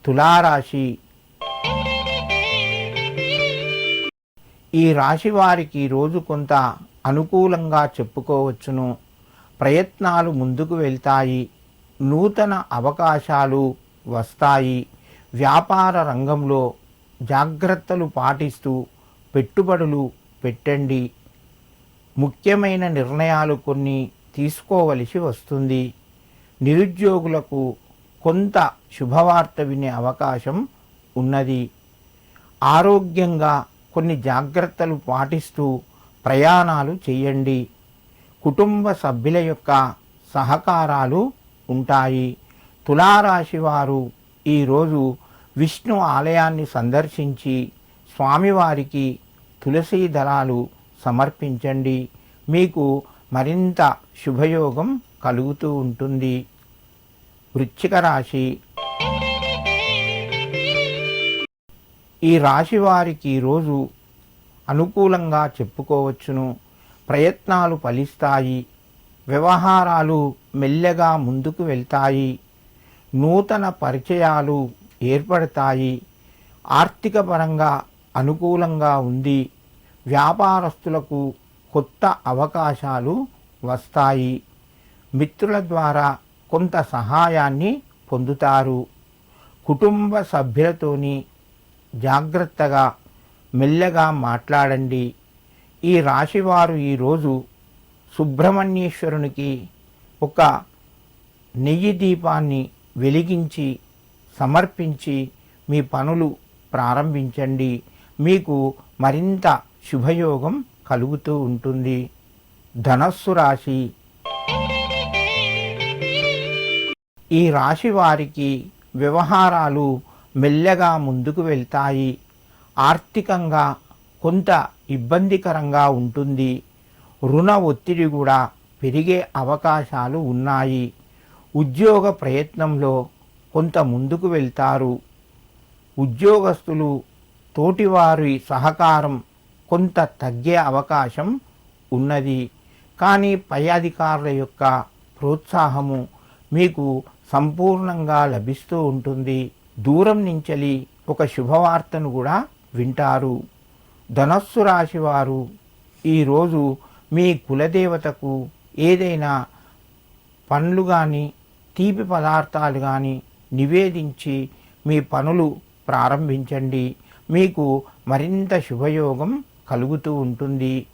తులారాశి. ఈ రాశి వారికి రోజు కొంత అనుకూలంగా చెప్పుకోవచ్చును. ప్రయత్నాలు ముందుకు వెళ్తాయి. నూతన అవకాశాలు వస్తాయి. వ్యాపార రంగంలో జాగ్రత్తలు పాటిస్తూ పెట్టుబడులు పెట్టండి. ముఖ్యమైన నిర్ణయాలు కొన్ని తీసుకోవలసి వస్తుంది. నిరుద్యోగులకు కొంత శుభవార్త వినే అవకాశం ఉన్నది. ఆరోగ్యంగా కొన్ని జాగ్రత్తలు పాటిస్తూ ప్రయాణాలు చేయండి. కుటుంబ సభ్యుల యొక్క సహకారాలు ఉంటాయి. తులారాశి వారు ఈరోజు విష్ణు ఆలయాన్ని సందర్శించి స్వామివారికి తులసీ దళాలు సమర్పించండి. మీకు మరింత శుభయోగం కలుగుతూ ఉంటుంది. వృశ్చిక రాశి. ఈ రాశి వారికి ఈరోజు అనుకూలంగా చెప్పుకోవచ్చును. ప్రయత్నాలు ఫలిస్తాయి. వ్యవహారాలు మెల్లగా ముందుకు వెళ్తాయి. నూతన పరిచయాలు ఏర్పడతాయి. ఆర్థిక పరంగా అనుకూలంగా ఉంది. వ్యాపారస్తులకు కొత్త అవకాశాలు వస్తాయి. మిత్రుల ద్వారా కొంత సహాయాన్ని పొందుతారు. కుటుంబ సభ్యులతోని జాగ్రత్తగా మెల్లగా మాట్లాడండి. ఈ రాశివారు ఈరోజు సుబ్రహ్మణ్యేశ్వరునికి ఒక నెయ్యి దీపాన్ని వెలిగించి సమర్పించి మీ పనులు ప్రారంభించండి. మీకు మరింత శుభయోగం కలుగుతూ ఉంటుంది. ధనస్సు రాశి. ఈ రాశి వారికి వ్యవహారాలు మెల్లగా ముందుకు వెళ్తాయి. ఆర్థికంగా కొంత ఇబ్బందికరంగా ఉంటుంది. రుణ ఒత్తిడి కూడా పెరిగే అవకాశాలు ఉన్నాయి. ఉద్యోగ ప్రయత్నంలో కొంత ముందుకు వెళ్తారు. ఉద్యోగస్తులు తోటివారి సహకారం కొంత తగ్గే అవకాశం ఉన్నది. కానీ పై అధికారుల యొక్క ప్రోత్సాహము మీకు సంపూర్ణంగా లభిస్తూ ఉంటుంది. దూరం నుంచెలి ఒక శుభవార్తను కూడా వింటారు. ధనస్సు రాశి వారు ఈరోజు మీ కులదేవతకు ఏదైనా పండ్లు కానీ తీపి పదార్థాలు కానీ నివేదించి మీ పనులు ప్రారంభించండి. మీకు మరింత శుభయోగం కలుగుతూ ఉంటుంది.